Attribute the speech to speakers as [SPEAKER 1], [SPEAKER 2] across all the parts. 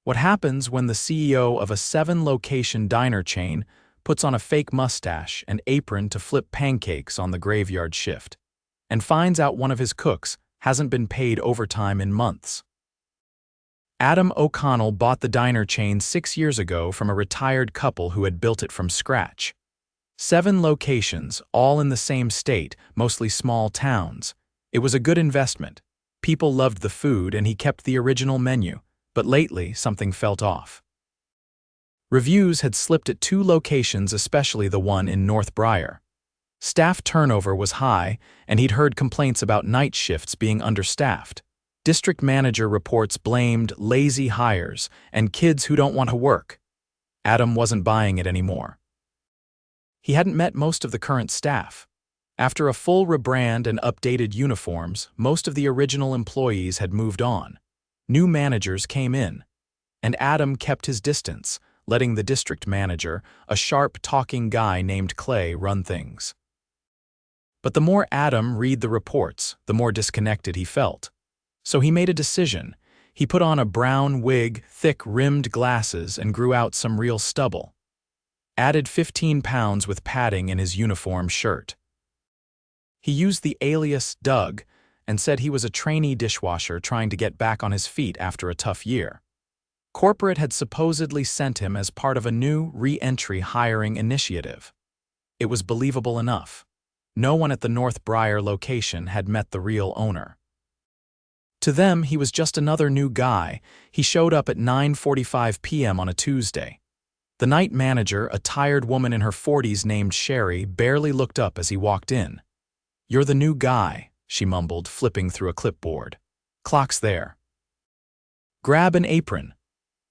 [SPEAKER 1] What happens when the CEO of a 7-location diner chain puts on a fake mustache and apron to flip pancakes on the graveyard shift, and finds out one of his cooks hasn't been paid overtime in months? Adam O'Connell bought the diner chain 6 years ago from a retired couple who had built it from scratch. 7 locations, all in the same state, mostly small towns. It was a good investment. People loved the food and he kept the original menu, but lately something felt off. Reviews had slipped at 2 locations, especially the one in North Briar. Staff turnover was high, and he'd heard complaints about night shifts being understaffed. District manager reports blamed lazy hires and kids who don't want to work. Adam wasn't buying it anymore. He hadn't met most of the current staff. After a full rebrand and updated uniforms, most of the original employees had moved on. New managers came in, and Adam kept his distance, letting the district manager, a sharp, talking guy named Clay, run things. But the more Adam read the reports, the more disconnected he felt. So he made a decision. He put on a brown wig, thick-rimmed glasses, and grew out some real stubble. Added 15 pounds with padding in his uniform shirt. He used the alias Doug and said he was a trainee dishwasher trying to get back on his feet after a tough year. Corporate had supposedly sent him as part of a new re-entry hiring initiative. It was believable enough. No one at the North Briar location had met the real owner. To them, he was just another new guy. He showed up at 9:45 p.m. on a Tuesday. The night manager, a tired woman in her 40s named Sherry, barely looked up as he walked in. "You're the new guy," she mumbled, flipping through a clipboard. "Clock's there. Grab an apron."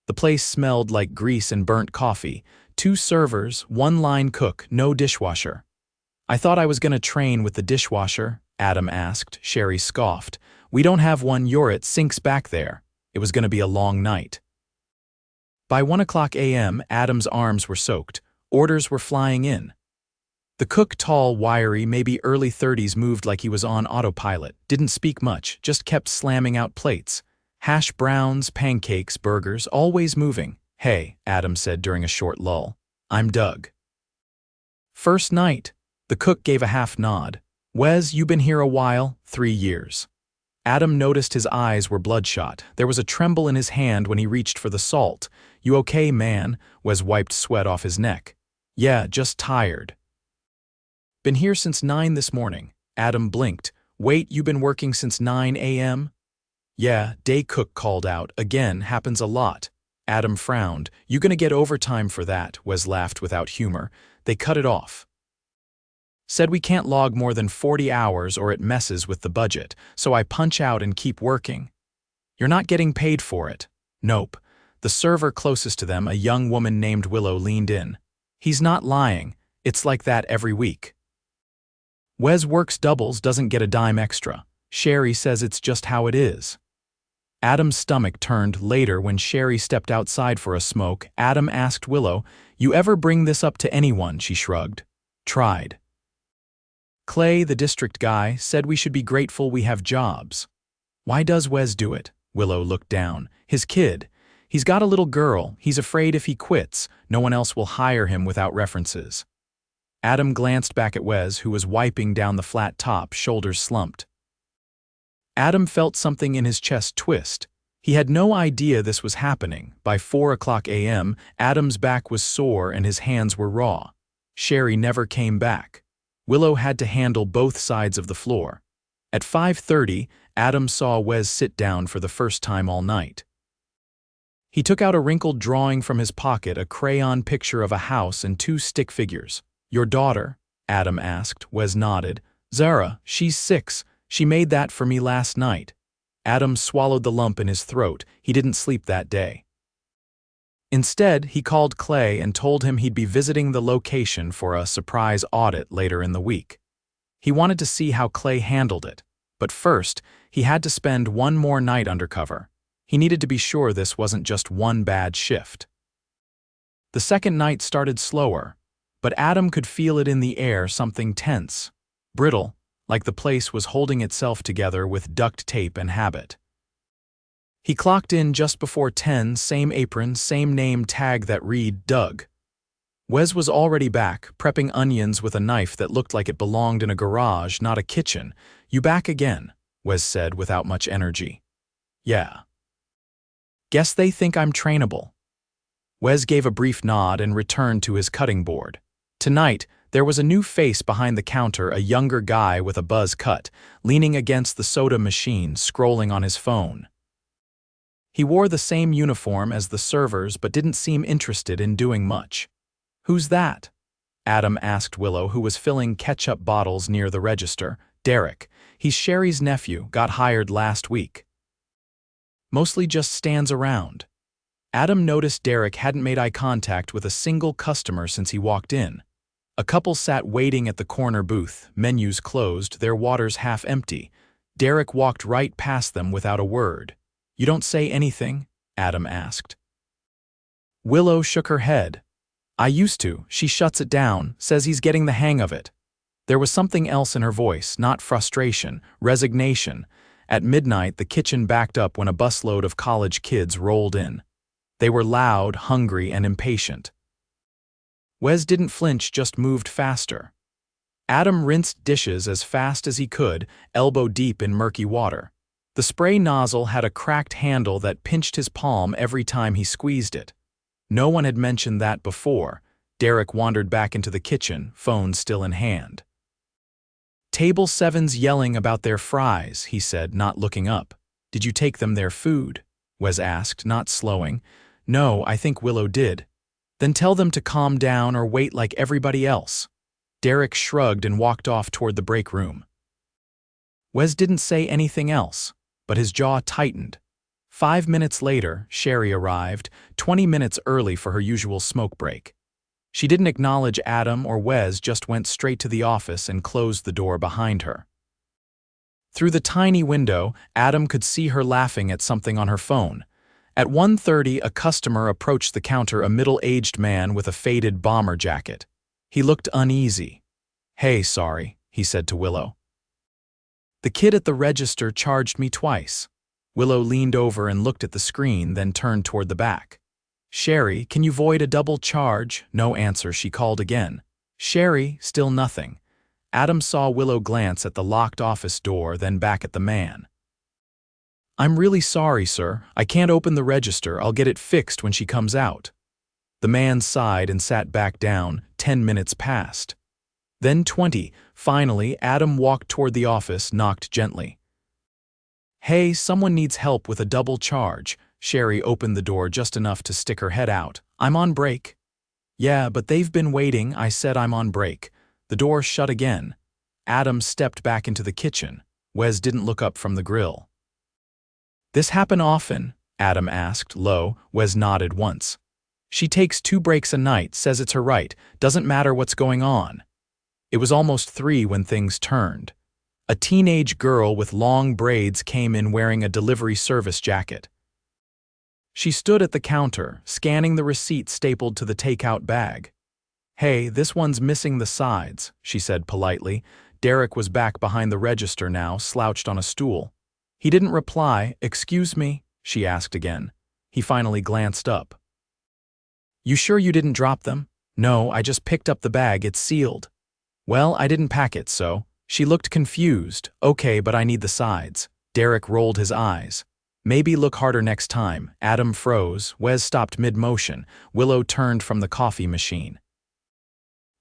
[SPEAKER 1] The place smelled like grease and burnt coffee. 2 servers, 1 line cook, no dishwasher. "I thought I was going to train with the dishwasher," Adam asked. Sherry scoffed. "We don't have one. It sinks back there." It was going to be a long night. By 1:00 a.m., Adam's arms were soaked. Orders were flying in. The cook, tall, wiry, maybe early 30s, moved like he was on autopilot, didn't speak much, just kept slamming out plates. Hash browns, pancakes, burgers, always moving. "Hey," Adam said during a short lull. "I'm Doug." "First night." The cook gave a half nod. "Wes, you been here a while?" 3 years. Adam noticed his eyes were bloodshot. There was a tremble in his hand when he reached for the salt. "You okay, man?" Wes wiped sweat off his neck. "Yeah, just tired." "Been here since 9 this morning." Adam blinked. "Wait, you been working since 9 a.m.? "Yeah," day cook called out. "Again, happens a lot." Adam frowned. "You gonna get overtime for that?" Wes laughed without humor. "They cut it off. Said we can't log more than 40 hours or it messes with the budget, so I punch out and keep working." "You're not getting paid for it." "Nope." The server closest to them, a young woman named Willow, leaned in. "He's not lying. It's like that every week. Wes works doubles, doesn't get a dime extra. Sherry says it's just how it is." Adam's stomach turned. Later, when Sherry stepped outside for a smoke, Adam asked Willow, "You ever bring this up to anyone?" She shrugged. "Tried. Clay, the district guy, said we should be grateful we have jobs." "Why does Wes do it?" Willow looked down. "His kid. He's got a little girl. He's afraid if he quits, no one else will hire him without references." Adam glanced back at Wes, who was wiping down the flat top, shoulders slumped. Adam felt something in his chest twist. He had no idea this was happening. By 4:00 a.m., Adam's back was sore and his hands were raw. Sherry never came back. Willow had to handle both sides of the floor. At 5:30, Adam saw Wes sit down for the first time all night. He took out a wrinkled drawing from his pocket, a crayon picture of a house and 2 stick figures. "Your daughter?" Adam asked. Wes nodded. "Zara, she's 6. She made that for me last night." Adam swallowed the lump in his throat. He didn't sleep that day. Instead, he called Clay and told him he'd be visiting the location for a surprise audit later in the week. He wanted to see how Clay handled it, but first, he had to spend one more night undercover. He needed to be sure this wasn't just one bad shift. The second night started slower, but Adam could feel it in the air, something tense, brittle, like the place was holding itself together with duct tape and habit. He clocked in just before 10, same apron, same name tag that read Doug. Wes was already back, prepping onions with a knife that looked like it belonged in a garage, not a kitchen. "You back again," Wes said without much energy. "Yeah. Guess they think I'm trainable." Wes gave a brief nod and returned to his cutting board. Tonight, there was a new face behind the counter, a younger guy with a buzz cut, leaning against the soda machine, scrolling on his phone. He wore the same uniform as the servers but didn't seem interested in doing much. "Who's that?" Adam asked Willow, who was filling ketchup bottles near the register. "Derek. He's Sherry's nephew, got hired last week. Mostly just stands around." Adam noticed Derek hadn't made eye contact with a single customer since he walked in. A couple sat waiting at the corner booth, menus closed, their waters half empty. Derek walked right past them without a word. "You don't say anything?" Adam asked. Willow shook her head. "I used to. She shuts it down, says he's getting the hang of it." There was something else in her voice, not frustration, resignation. At midnight, the kitchen backed up when a busload of college kids rolled in. They were loud, hungry, and impatient. Wes didn't flinch, just moved faster. Adam rinsed dishes as fast as he could, elbow deep in murky water. The spray nozzle had a cracked handle that pinched his palm every time he squeezed it. No one had mentioned that before. Derek wandered back into the kitchen, phone still in hand. "Table 7's yelling about their fries," he said, not looking up. "Did you take them their food?" Wes asked, not slowing. "No, I think Willow did." "Then tell them to calm down or wait like everybody else." Derek shrugged and walked off toward the break room. Wes didn't say anything else, but his jaw tightened. 5 minutes later, Sherry arrived, 20 minutes early for her usual smoke break. She didn't acknowledge Adam or Wes, just went straight to the office and closed the door behind her. Through the tiny window, Adam could see her laughing at something on her phone. At 1:30, a customer approached the counter, a middle-aged man with a faded bomber jacket. He looked uneasy. "Hey, sorry," he said to Willow. "The kid at the register charged me twice." Willow leaned over and looked at the screen, then turned toward the back. "Sherry, can you void a double charge?" No answer. She called again. "Sherry," still nothing. Adam saw Willow glance at the locked office door, then back at the man. "I'm really sorry, sir. I can't open the register. I'll get it fixed when she comes out." The man sighed and sat back down. 10 minutes passed. Then 20. Finally, Adam walked toward the office, knocked gently. "Hey, someone needs help with a double charge." Sherry opened the door just enough to stick her head out. "I'm on break." "Yeah, but they've been waiting. I said I'm on break." The door shut again. Adam stepped back into the kitchen. Wes didn't look up from the grill. "This happen often?" Adam asked, low. Wes nodded once. "She takes 2 breaks a night, says it's her right, doesn't matter what's going on." It was almost 3 when things turned. A teenage girl with long braids came in wearing a delivery service jacket. She stood at the counter, scanning the receipt stapled to the takeout bag. "Hey, this one's missing the sides," she said politely. Derek was back behind the register now, slouched on a stool. He didn't reply. "Excuse me?" she asked again. He finally glanced up. "You sure you didn't drop them?" "No, I just picked up the bag. It's sealed." "Well, I didn't pack it, so." She looked confused. "Okay, but I need the sides." Derek rolled his eyes. "Maybe look harder next time." Adam froze. Wes stopped mid-motion. Willow turned from the coffee machine.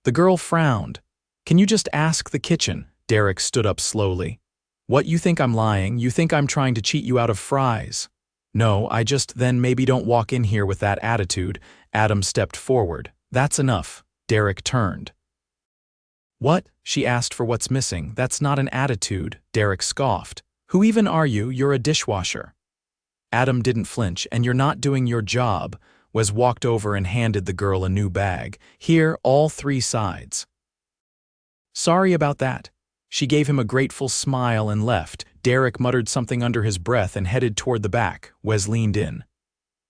[SPEAKER 1] The girl frowned. "Can you just ask the kitchen?" Derek stood up slowly. "What, you think I'm lying? You think I'm trying to cheat you out of fries?" "No, I just, then maybe don't walk in here with that attitude." Adam stepped forward. "That's enough." Derek turned. "What?" She asked for what's missing. "That's not an attitude." Derek scoffed. "Who even are you? You're a dishwasher." Adam didn't flinch. "And you're not doing your job." Wes walked over and handed the girl a new bag. "Here, all 3 sides." "Sorry about that." She gave him a grateful smile and left. Derek muttered something under his breath and headed toward the back. Wes leaned in.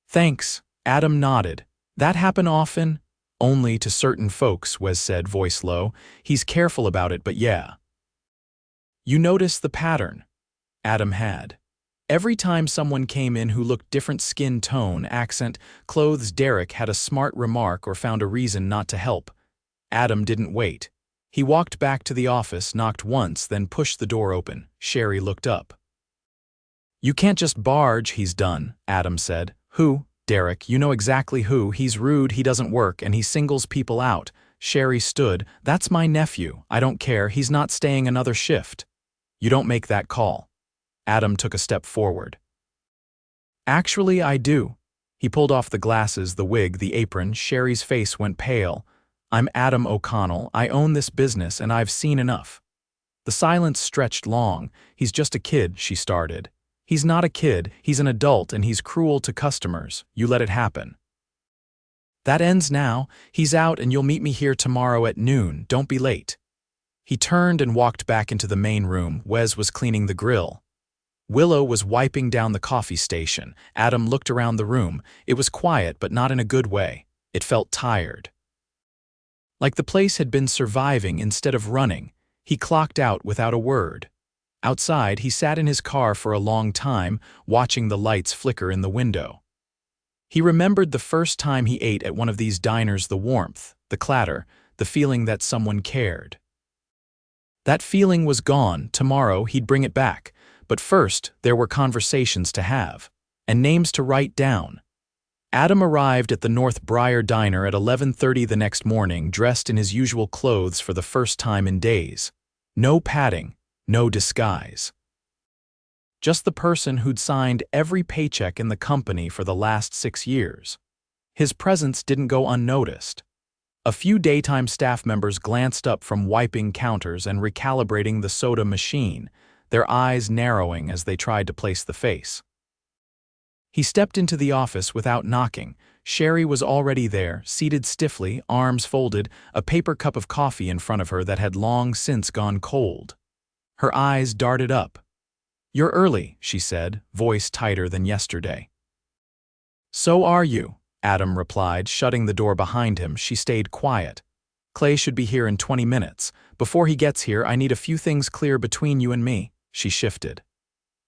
[SPEAKER 1] "Thanks." Adam nodded. "That happen often?" "Only to certain folks," Wes said, voice low. "He's careful about it, but yeah." "You notice the pattern?" Adam had. Every time someone came in who looked different skin tone, accent, clothes, Derek had a smart remark or found a reason not to help. Adam didn't wait. He walked back to the office, knocked once, then pushed the door open. Sherry looked up. "You can't just barge, he's done," Adam said. "Who?" "Derek, you know exactly who. He's rude, he doesn't work, and he singles people out." Sherry stood. "That's my nephew. I don't care, he's not staying another shift." "You don't make that call." Adam took a step forward. "Actually, I do." He pulled off the glasses, the wig, the apron. Sherry's face went pale. "I'm Adam O'Connell. I own this business, and I've seen enough." The silence stretched long. "He's just a kid," she started. "He's not a kid, he's an adult, and he's cruel to customers. You let it happen." "That ends now. He's out, and you'll meet me here tomorrow at noon. Don't be late." He turned and walked back into the main room. Wes was cleaning the grill. Willow was wiping down the coffee station. Adam looked around the room. It was quiet, but not in a good way. It felt tired. Like the place had been surviving instead of running. He clocked out without a word. Outside, he sat in his car for a long time, watching the lights flicker in the window. He remembered the first time he ate at one of these diners, the warmth, the clatter, the feeling that someone cared. That feeling was gone. Tomorrow, he'd bring it back. But first, there were conversations to have, and names to write down. Adam arrived at the North Briar Diner at 11:30 the next morning, dressed in his usual clothes for the first time in days. No padding, no disguise. Just the person who'd signed every paycheck in the company for the last 6 years. His presence didn't go unnoticed. A few daytime staff members glanced up from wiping counters and recalibrating the soda machine, their eyes narrowing as they tried to place the face. He stepped into the office without knocking. Sherry was already there, seated stiffly, arms folded, a paper cup of coffee in front of her that had long since gone cold. Her eyes darted up. "You're early," she said, voice tighter than yesterday. "So are you," Adam replied, shutting the door behind him. She stayed quiet. "Clay should be here in 20 minutes. Before he gets here, I need a few things clear between you and me." She shifted.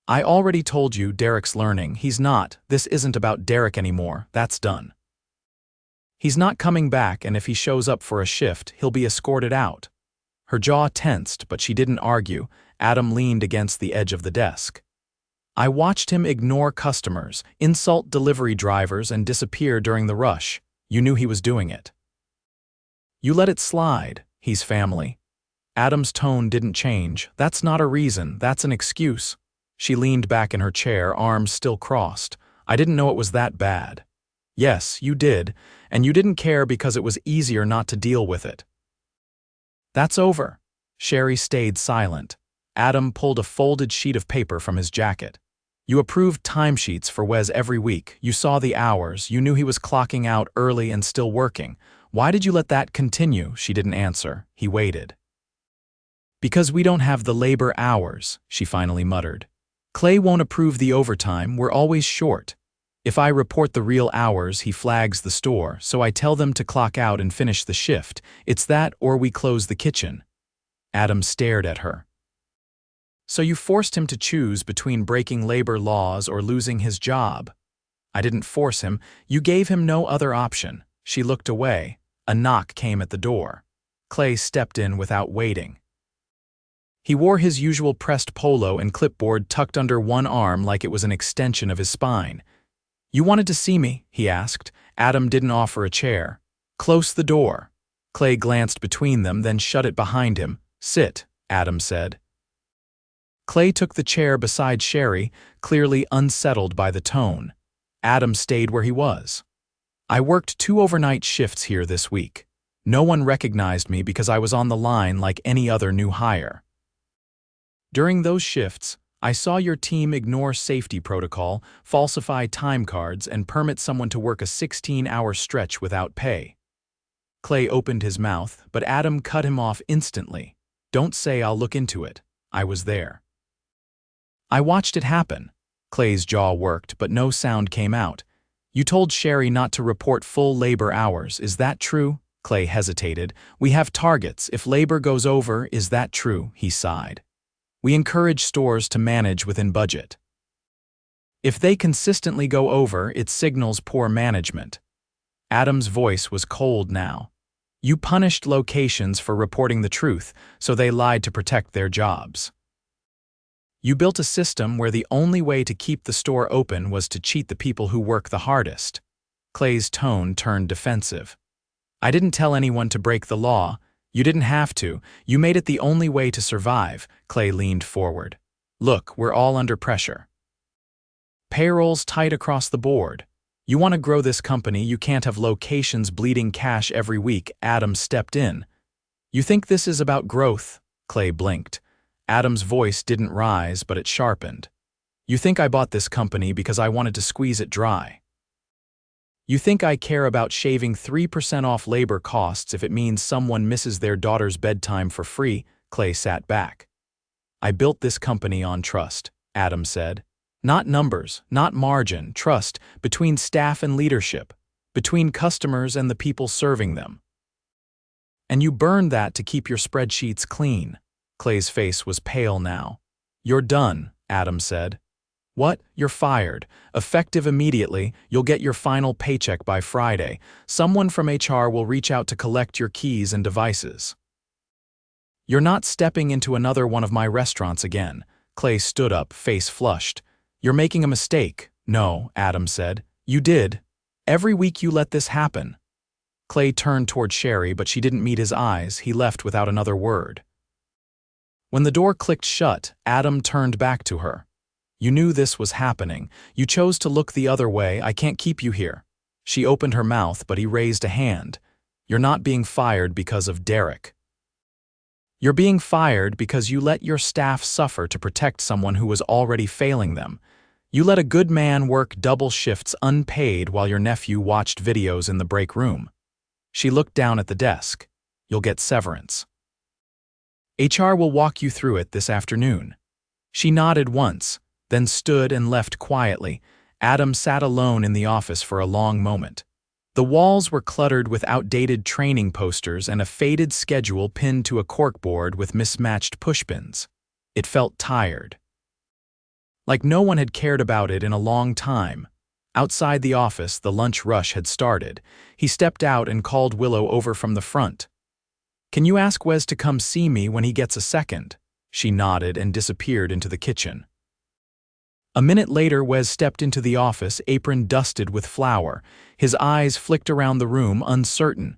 [SPEAKER 1] "I already told you Derek's learning. He's not. This isn't about Derek anymore. That's done. He's not coming back, and if he shows up for a shift, he'll be escorted out." Her jaw tensed, but she didn't argue. Adam leaned against the edge of the desk. "I watched him ignore customers, insult delivery drivers, and disappear during the rush. You knew he was doing it. You let it slide. He's family." Adam's tone didn't change. "That's not a reason, that's an excuse." She leaned back in her chair, arms still crossed. "I didn't know it was that bad." "Yes, you did, and you didn't care because it was easier not to deal with it." "That's over." Sherry stayed silent. Adam pulled a folded sheet of paper from his jacket. "You approved timesheets for Wes every week. You saw the hours. You knew he was clocking out early and still working. Why did you let that continue?" She didn't answer. He waited. "Because we don't have the labor hours," she finally muttered. "Clay won't approve the overtime. We're always short. If I report the real hours, he flags the store, so I tell them to clock out and finish the shift. It's that or we close the kitchen." Adam stared at her. "So you forced him to choose between breaking labor laws or losing his job." "I didn't force him. You gave him no other option." She looked away. A knock came at the door. Clay stepped in without waiting. He wore his usual pressed polo and clipboard tucked under one arm like it was an extension of his spine. "You wanted to see me?" he asked. Adam didn't offer a chair. "Close the door." Clay glanced between them, then shut it behind him. "Sit," Adam said. Clay took the chair beside Sherry, clearly unsettled by the tone. Adam stayed where he was. "I worked 2 overnight shifts here this week. No one recognized me because I was on the line like any other new hire. During those shifts, I saw your team ignore safety protocol, falsify time cards, and permit someone to work a 16-hour stretch without pay." Clay opened his mouth, but Adam cut him off instantly. "Don't say I'll look into it. I was there." "I watched it happen." Clay's jaw worked, but no sound came out. "You told Sherry not to report full labor hours. Is that true?" Clay hesitated. "We have targets. If labor goes over, is that true?" He sighed. "We encourage stores to manage within budget." If they consistently go over, it signals poor management. Adam's voice was cold now. You punished locations for reporting the truth, so they lied to protect their jobs. You built a system where the only way to keep the store open was to cheat the people who work the hardest. Clay's tone turned defensive. I didn't tell anyone to break the law. You didn't have to. You made it the only way to survive. Clay leaned forward. Look, we're all under pressure. Payroll's tight across the board. You want to grow this company, you can't have locations bleeding cash every week. Adam stepped in. You think this is about growth? Clay blinked. Adam's voice didn't rise, but it sharpened. You think I bought this company because I wanted to squeeze it dry? You think I care about shaving 3% off labor costs if it means someone misses their daughter's bedtime for free? Clay sat back. I built this company on trust, Adam said. Not numbers, not margin, trust between staff and leadership, between customers and the people serving them. And you burned that to keep your spreadsheets clean. Clay's face was pale now. You're done, Adam said. What? You're fired. Effective immediately, you'll get your final paycheck by Friday. Someone from HR will reach out to collect your keys and devices. You're not stepping into another one of my restaurants again. Clay stood up, face flushed. You're making a mistake. No, Adam said. You did. Every week you let this happen. Clay turned toward Sherry, but she didn't meet his eyes. He left without another word. When the door clicked shut, Adam turned back to her. You knew this was happening. You chose to look the other way. I can't keep you here. She opened her mouth, but he raised a hand. You're not being fired because of Derek. You're being fired because you let your staff suffer to protect someone who was already failing them. You let a good man work double shifts unpaid while your nephew watched videos in the break room. She looked down at the desk. You'll get severance. HR will walk you through it this afternoon. She nodded once, then stood and left quietly. Adam sat alone in the office for a long moment. The walls were cluttered with outdated training posters and a faded schedule pinned to a corkboard with mismatched pushpins. It felt tired. Like no one had cared about it in a long time. Outside the office, the lunch rush had started. He stepped out and called Willow over from the front. Can you ask Wes to come see me when he gets a second? She nodded and disappeared into the kitchen. A minute later, Wes stepped into the office, apron dusted with flour. His eyes flicked around the room, uncertain.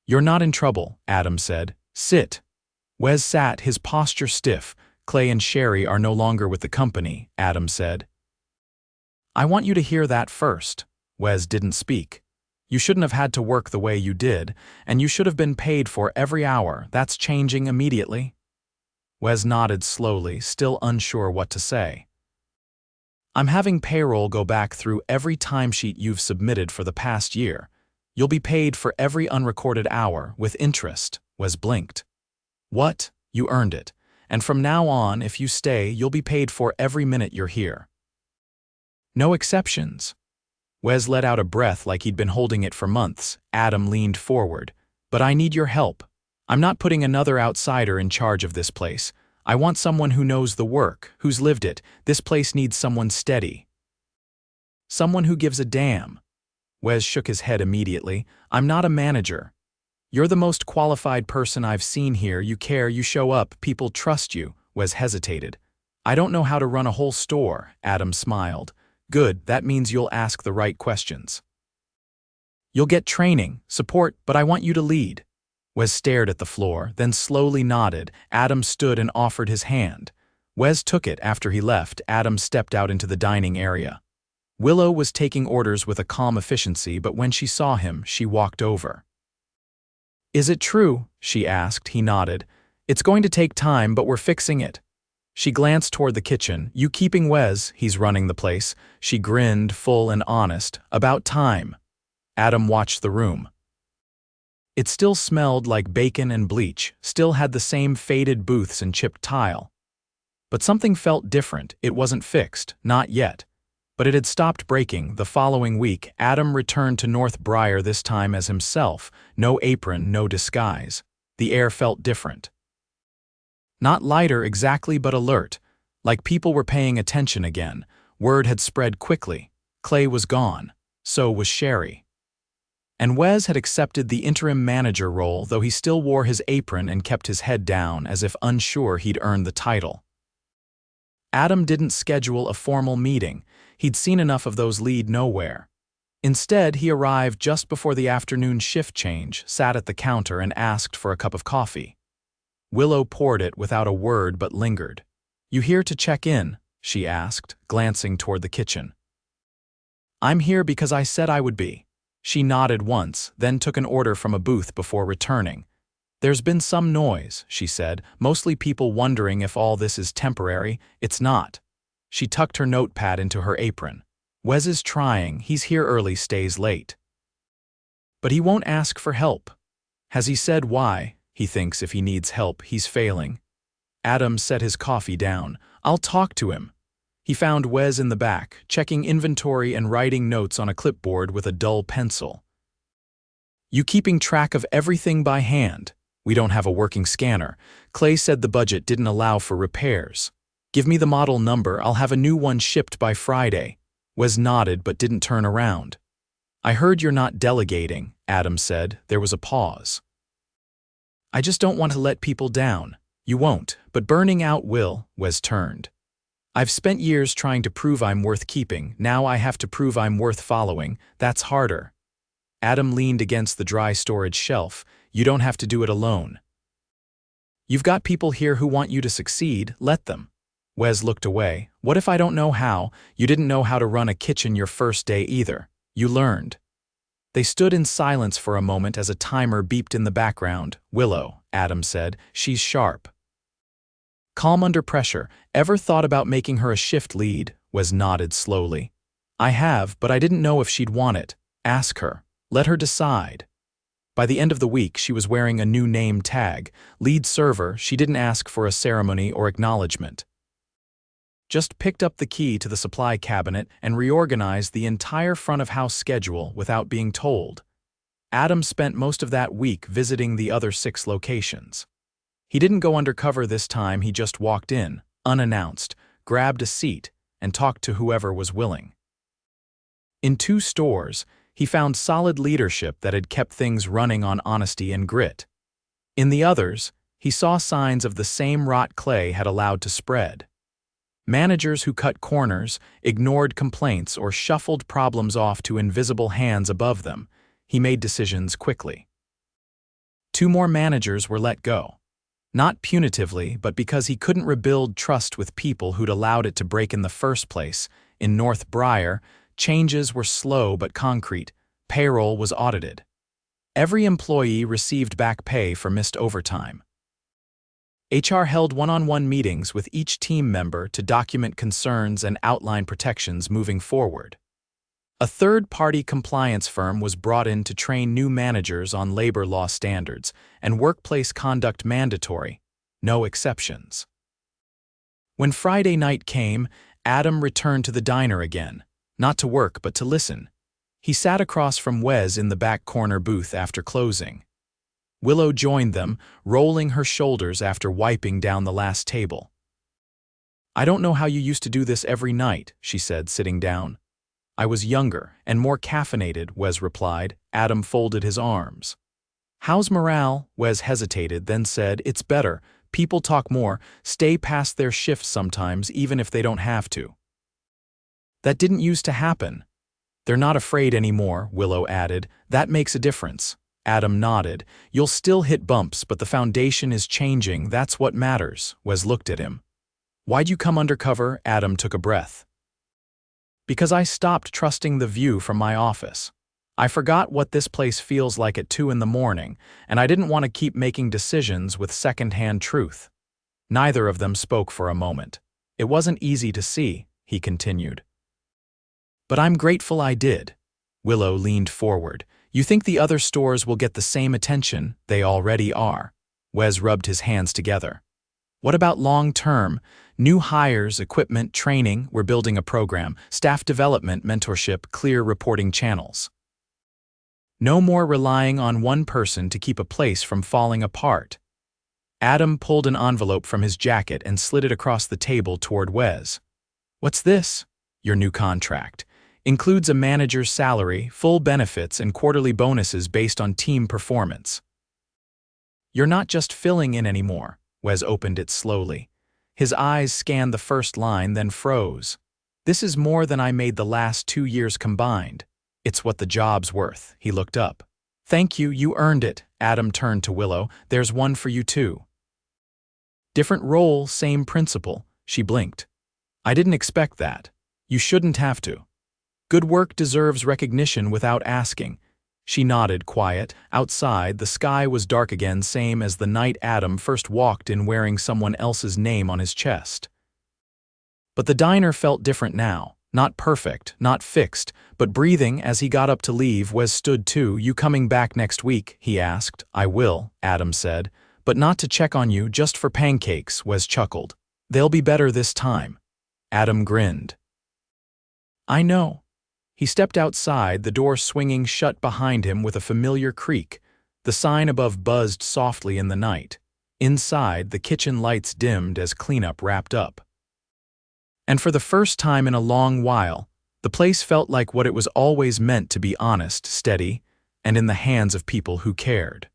[SPEAKER 1] You're not in trouble, Adam said. Sit. Wes sat, his posture stiff. Clay and Sherry are no longer with the company, Adam said. I want you to hear that first. Wes didn't speak. You shouldn't have had to work the way you did, and you should have been paid for every hour. That's changing immediately. Wes nodded slowly, still unsure what to say. I'm having payroll go back through every timesheet you've submitted for the past year. You'll be paid for every unrecorded hour, with interest. Wes blinked. What? You earned it. And from now on, if you stay, you'll be paid for every minute you're here. No exceptions. Wes let out a breath like he'd been holding it for months. Adam leaned forward. But I need your help. I'm not putting another outsider in charge of this place. I want someone who knows the work, who's lived it. This place needs someone steady. Someone who gives a damn. Wes shook his head immediately. I'm not a manager. You're the most qualified person I've seen here. You care, you show up, people trust you. Wes hesitated. I don't know how to run a whole store, Adam smiled. Good, that means you'll ask the right questions. You'll get training, support, but I want you to lead. Wes stared at the floor, then slowly nodded. Adam stood and offered his hand. Wes took it after he left. Adam stepped out into the dining area. Willow was taking orders with a calm efficiency, but when she saw him, she walked over. Is it true? She asked. He nodded. It's going to take time, but we're fixing it. She glanced toward the kitchen. You keeping Wes? He's running the place. She grinned, full and honest. About time. Adam watched the room. It still smelled like bacon and bleach, still had the same faded booths and chipped tile. But something felt different. It wasn't fixed, not yet. But it had stopped breaking. The following week, Adam returned to North Briar, this time as himself. No apron, no disguise. The air felt different. Not lighter exactly, but alert, like people were paying attention again. Word had spread quickly. Clay was gone. So was Sherry. And Wes had accepted the interim manager role, though he still wore his apron and kept his head down as if unsure he'd earned the title. Adam didn't schedule a formal meeting. He'd seen enough of those lead nowhere. Instead, he arrived just before the afternoon shift change, sat at the counter, and asked for a cup of coffee. Willow poured it without a word but lingered. "You here to check in?" she asked, glancing toward the kitchen. "I'm here because I said I would be." She nodded once, then took an order from a booth before returning. "There's been some noise," she said, "mostly people wondering if all this is temporary. It's not." She tucked her notepad into her apron. "Wes is trying. He's here early, stays late. But he won't ask for help. Has he said why? He thinks if he needs help, he's failing." Adam set his coffee down. "I'll talk to him." He found Wes in the back, checking inventory and writing notes on a clipboard with a dull pencil. "You keeping track of everything by hand? We don't have a working scanner. Clay said the budget didn't allow for repairs. Give me the model number, I'll have a new one shipped by Friday." Wes nodded but didn't turn around. "I heard you're not delegating," Adam said. There was a pause. "I just don't want to let people down." "You won't, but burning out will." Wes turned. "I've spent years trying to prove I'm worth keeping. Now I have to prove I'm worth following. That's harder." Adam leaned against the dry storage shelf. "You don't have to do it alone. You've got people here who want you to succeed. Let them." Wes looked away. "What if I don't know how? You didn't know how to run a kitchen your first day either. You learned." They stood in silence for a moment as a timer beeped in the background. "Willow," Adam said. "She's sharp. Calm under pressure. Ever thought about making her a shift lead?" Wes nodded slowly. "I have, but I didn't know if she'd want it. Ask her. Let her decide." By the end of the week, she was wearing a new name tag. Lead server. She didn't ask for a ceremony or acknowledgement. Just picked up the key to the supply cabinet and reorganized the entire front-of-house schedule without being told. Adam spent most of that week visiting the other 6 locations. He didn't go undercover this time. He just walked in, unannounced, grabbed a seat, and talked to whoever was willing. In 2 stores, he found solid leadership that had kept things running on honesty and grit. In the others, he saw signs of the same rot Clay had allowed to spread. Managers who cut corners, ignored complaints, or shuffled problems off to invisible hands above them. He made decisions quickly. 2 more managers were let go. Not punitively, but because he couldn't rebuild trust with people who'd allowed it to break in the first place. In North Briar, changes were slow but concrete. Payroll was audited. Every employee received back pay for missed overtime. HR held one-on-one meetings with each team member to document concerns and outline protections moving forward. A third-party compliance firm was brought in to train new managers on labor law standards and workplace conduct mandatory, no exceptions. When Friday night came, Adam returned to the diner again, not to work but to listen. He sat across from Wes in the back corner booth after closing. Willow joined them, rolling her shoulders after wiping down the last table. "I don't know how you used to do this every night," she said, sitting down. "I was younger and more caffeinated," Wes replied. Adam folded his arms. "How's morale?" Wes hesitated, then said, "It's better. People talk more, stay past their shifts sometimes, even if they don't have to." "That didn't used to happen." "They're not afraid anymore," Willow added. "That makes a difference." Adam nodded. "You'll still hit bumps, but the foundation is changing. That's what matters." Wes looked at him. "Why'd you come undercover?" Adam took a breath. "Because I stopped trusting the view from my office. I forgot what this place feels like at 2 in the morning, and I didn't want to keep making decisions with second-hand truth." Neither of them spoke for a moment. "It wasn't easy to see," he continued. "But I'm grateful I did." Willow leaned forward. "You think the other stores will get the same attention? They already are." Wes rubbed his hands together. "What about long-term? New hires, equipment, training? We're building a program. Staff development, mentorship, clear reporting channels. No more relying on one person to keep a place from falling apart." Adam pulled an envelope from his jacket and slid it across the table toward Wes. "What's this?" your new contract. Includes a manager's salary, full benefits, and quarterly bonuses based on team performance. You're not just filling in anymore. Wes opened it slowly. His eyes scanned the first line, then froze. This is more than I made the last 2 years combined. It's what the job's worth. He looked up. Thank you, you earned it. Adam turned to Willow. There's one for you too. Different role, same principle. She blinked. I didn't expect that. You shouldn't have to. Good work deserves recognition without asking. She nodded, quiet. Outside, the sky was dark again, same as the night Adam first walked in wearing someone else's name on his chest. But the diner felt different now. Not perfect, not fixed, but breathing. As he got up to leave, Wes stood too. You coming back next week? He asked. I will, Adam said. But not to check on you, just for pancakes, Wes chuckled. They'll be better this time. Adam grinned. I know. He stepped outside, the door swinging shut behind him with a familiar creak. The sign above buzzed softly in the night. Inside, the kitchen lights dimmed as cleanup wrapped up. And for the first time in a long while, the place felt like what it was always meant to be: honest, steady, and in the hands of people who cared.